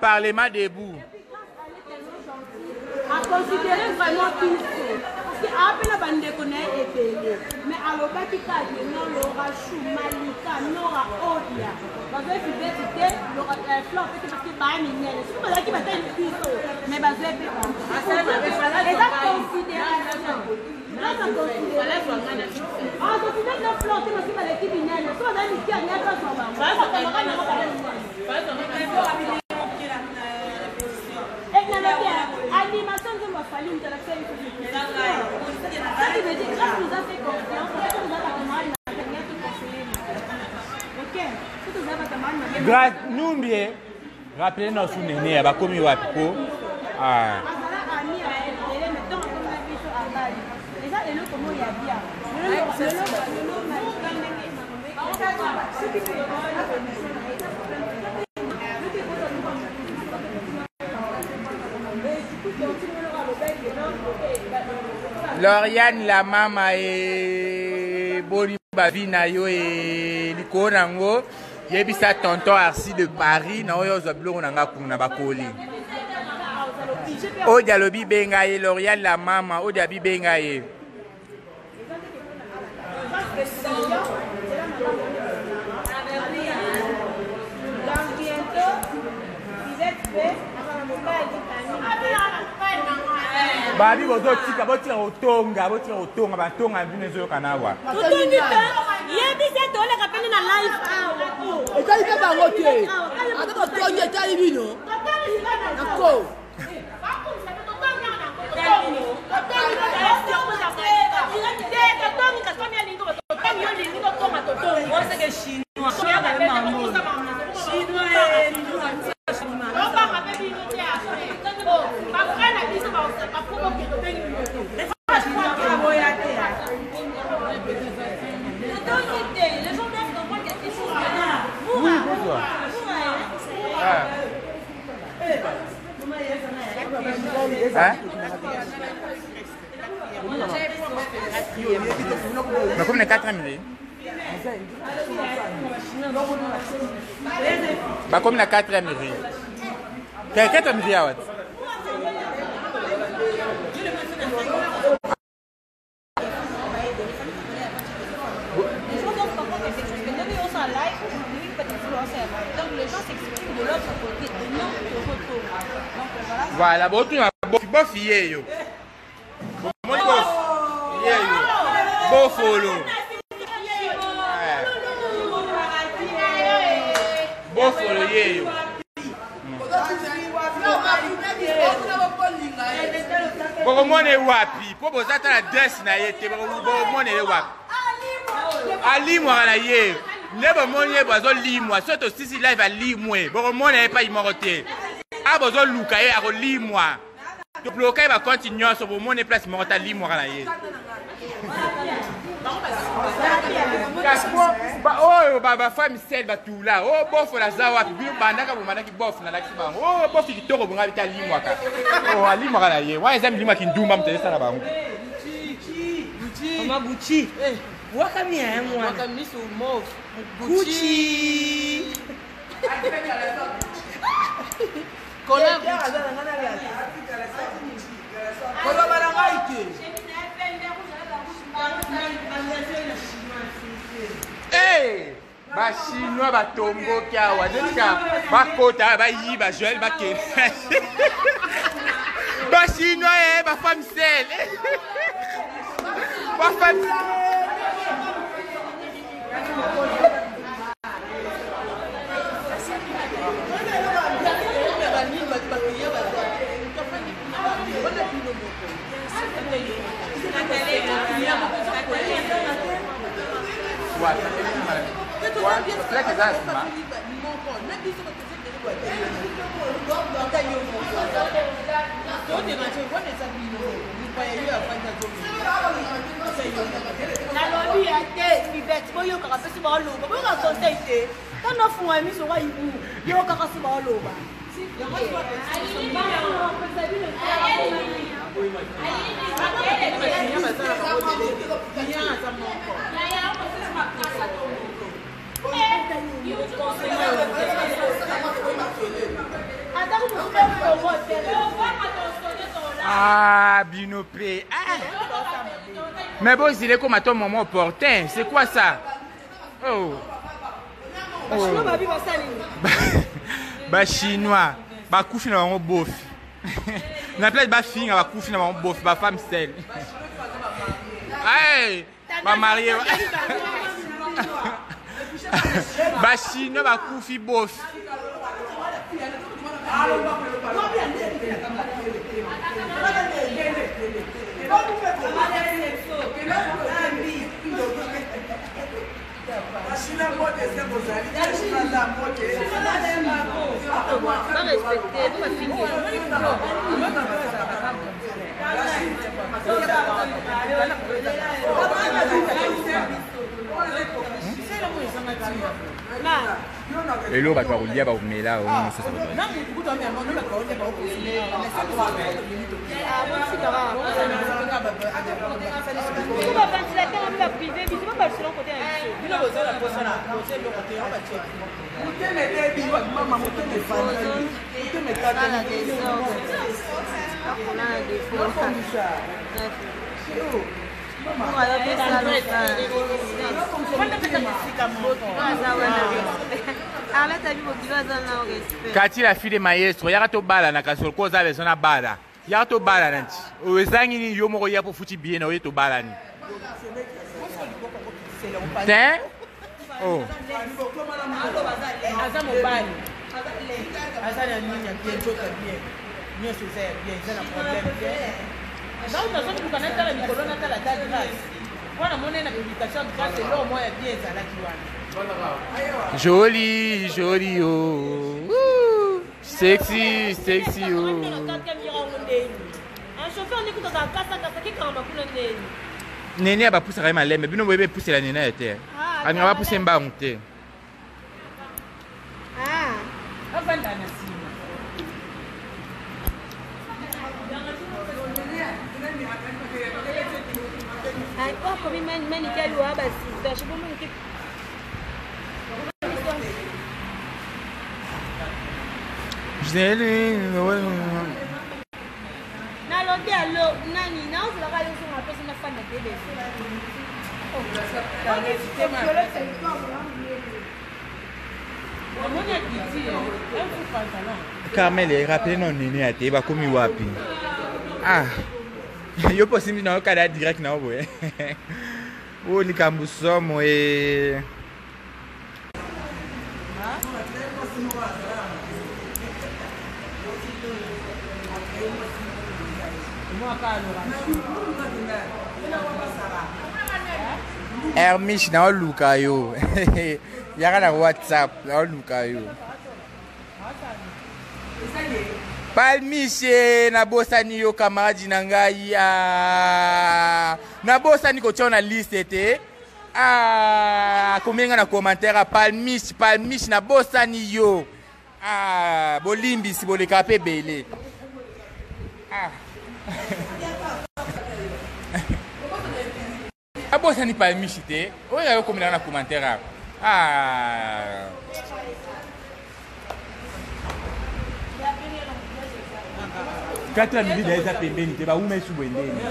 Parlement debout. À considérer vraiment qu'il faut. Parce qu'après la bande de connaître est payée. Mais à l'objet qui a dit non, l'aura chou, malika, n'aura odia. Parce que tu veux citer l'aura fleur, parce que bah, mignonne. C'est pour ça qu'il va être une mais bah, je vais faire. Et la considération. Là, ça considère. Ah, considère la fleur, c'est parce qu'il va être mignonne. Si on a mis qui a mis à toi, ça va. Animation de ma famille, de la famille. Ça veut dire que grâce nous a fait confiance, nous a pas demandé à quelqu'un de conseiller. Ok, si nous avons demandé. Grâce nous bien, rappelez-nous sous néné, à Bakomi Wapiko. Ah. Lauriane la mama et Boni Bavina yo et Likonango yebisa tonton Arsi de Paris na oyo zablo nanga kuna bakoli Odia lobi benga ye Lauriane la mama Odia bi benga ye Babi bozo tika botika otonga batonga binezo kanawa. Otongi pe. Yebi se tole kapeni na live awa. Ekali pe bango te. Ata ko tongi ekali bino. Nako. Mais comme les 4 minutes. Bah comme la 4e minute. Quelle 4e minute à what? Voilà, bon, tu as beau fier yo. Bon, beau follow. Beau follow yo. Bon, mon est wapi. Pour vous attendre la dresse na yete. Bon, mon est wapi. Ali moi la yé. Ne bon mon yé bozo li moi. Surtout si live à li moi. Bon, mon n'est pas immortel. Ah bozo luka yé à li moi. Le bloqué va continuer sur mon place mortale li moi la yé. Oh, bah, femme celle va tout là. Oh, bof la zawa. Puis bandaka vous mandaki bof na la kiba. Oh, bof qui toro bunga vita li moi ka. Oh, ali moi la yé. Ouais, aime li moi qui nduma mte ça là ba. Mama Gucci. Eh, wakami ya mwa. Wakami so move. Gucci. Kola Gucci. Kola barangaike. Hey! Ba chinois ba tombo kawa. Deska ba kota ba yi ba Joël ba ke. Ba chinois ba femme celle. Ba femme. Attends, Ah, binopé. Ah. Mais bon, il est comme à ton moment opportun. C'est quoi ça? Oh. Bah chinois. Bah couche dans mon bof. Na place bah fille va coucher dans mon bof. Bah femme seule. Hey. Bah marié. Bah chinois bah couche bof. Et l'eau va te rouler, va vous mettre là. Kati la fille de maestro, y'a to bala na kasol ko za besoin na bala. Y'a to bala nanti. O ezangi ni yo moko ya pour futi bien na to bala ni. Tiens. Oh. Aza mobali. Aza na nini ya bien jota bien. Nyo se faire bien, ça na problème bien. Donc nous sommes pour connaître la Nicolas na la date grâce. Voilà mon na publication grâce et là moi bien ça la kiwana. Joli, joli oh. Sexy, sexy oh. Un chauffeur n'écoute dans un casse qui quand on a Néné va pousser vraiment l'air mais bino bébé pousser la néné était. On va pousser en bas monter. Ah. Avant d'ana sima. Ai kwa kwa mimi mimi nikiwa hapa sisi sababu mimi na londi alo nani na on va aller sur ma personne na fan de télé. Carmel rappelé non néné a été va comme wapi. Ah. Yo possible na okada direct na oboe. O likambu somo e Hermish na oluka yo. Yaka na WhatsApp na oluka yo. Palmiche na bosani yo camarade na ngai na bosani ko tia na liste te komenga na commentaire palmiche na bosani yo bolimbi si boleka pe belé abosani palmiche te oya yo komenga na commentaire Kati ya mibida eza pembeni te bauma esu bwendeni.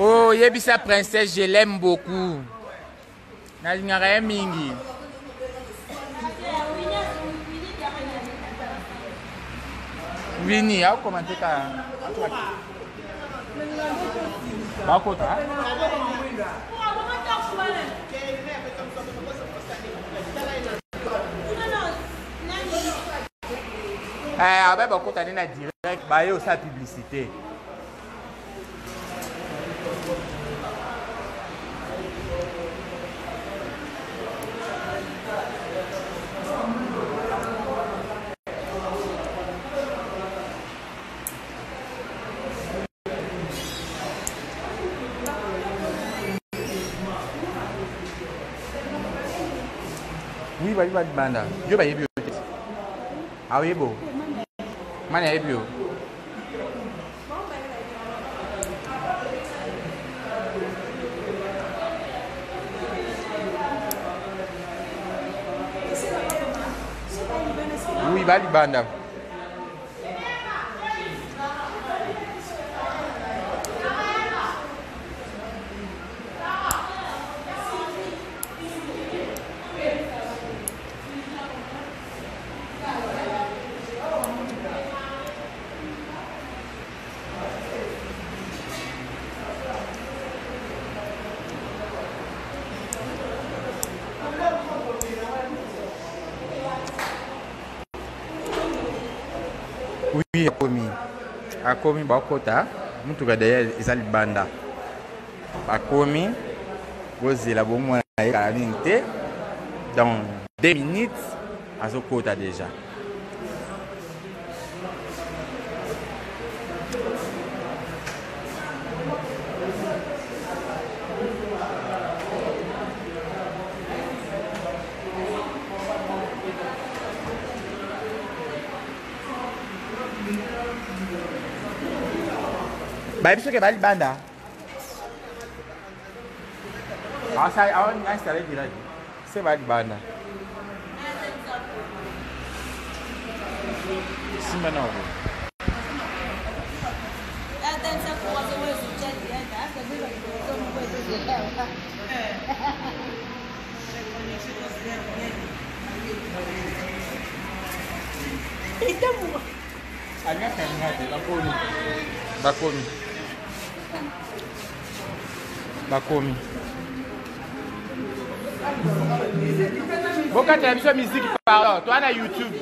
Oh, yebisa princesse, je l'aime beaucoup. Nazingara mingi. Vini, au commenter ka. Bakota. Avec bakota na direct, ba yo sa publicité. bali banda. Yo ba yebi yo. Ah oui bon. Mana yebi yo. Oui, bali banda. Oui, akomi bakota mutu gadaya ezali banda bakomi bozela bomona ekala nini te dans 2 minutes azokota déjà. Baby so que bali banda. Asa awan installer direct. C'est bali banda. Si maintenant. Bakomi. Boka tu aimes musique par toi na YouTube.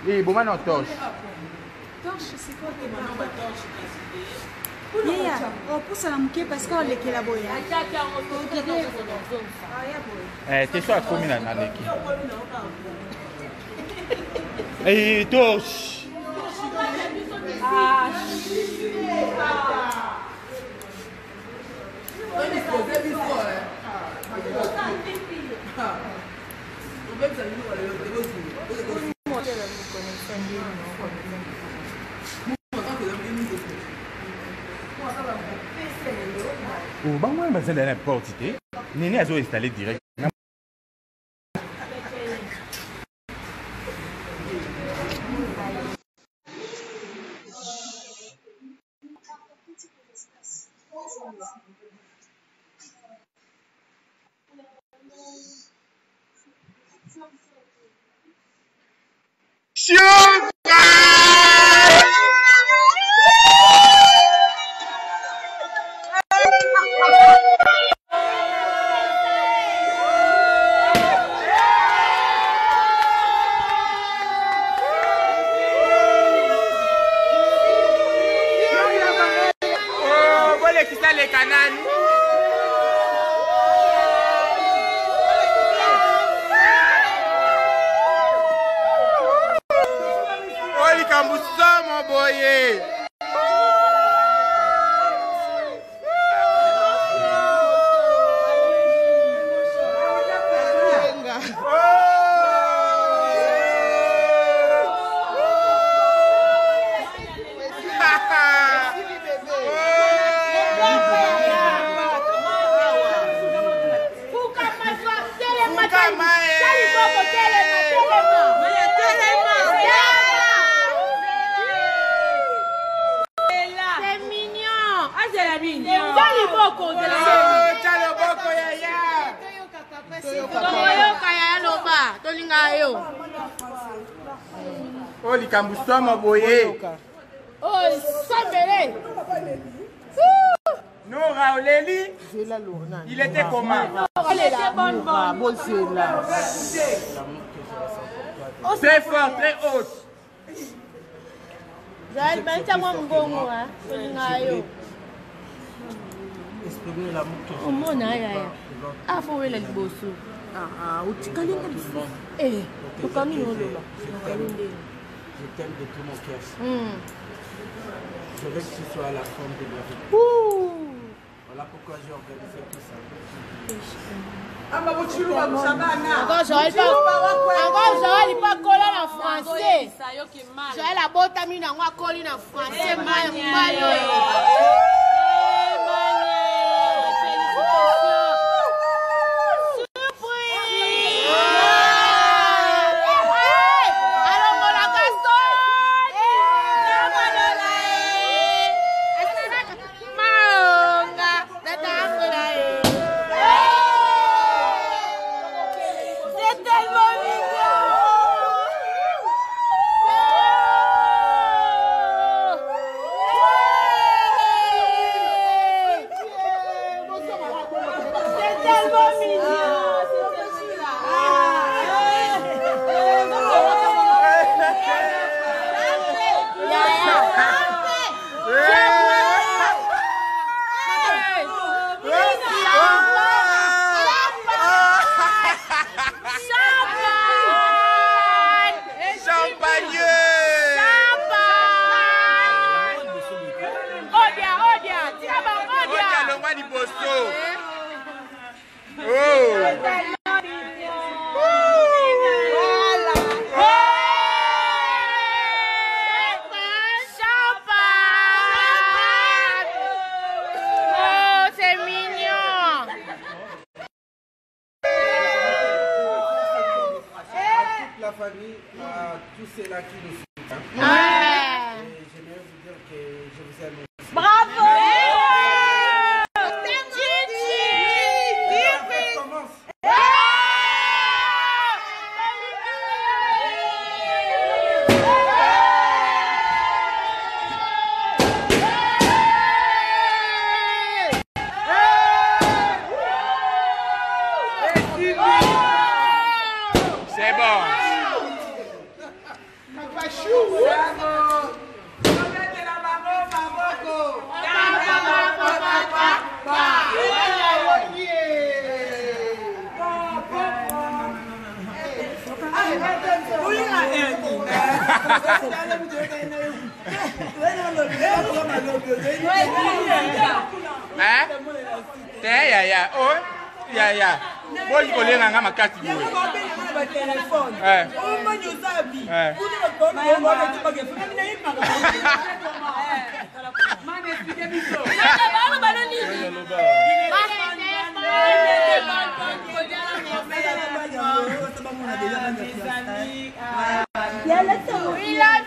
Oui, bon maintenant torche. Torche, c'est quoi que ma torche? Yeah, on pousse à la mouquée parce qu'on l'a qui la boya. T'es soit commis dans l'équipe. Et torche. Ou bah moi besoin de n'importe qui. Néné a installé direct. Oli kambusoma boye. Oh, Sambele. Nora Oleli. Il était comment? Il était bonne. Très fort, très haute. J'allais bien ça moi ngongo hein. Tolingayo. Exprimer l'amour que je. Omona ya. Ah faut wela liboso. Utikalinga biso. Tokami oloba. Nakalinde. Je t'aime de tout mon cœur. Je veux que tu sois la femme de ma vie. Voilà pourquoi j'ai organisé tout ça. Encore Joël pas collé en français. Joël a beau tamine en collé en français. Il a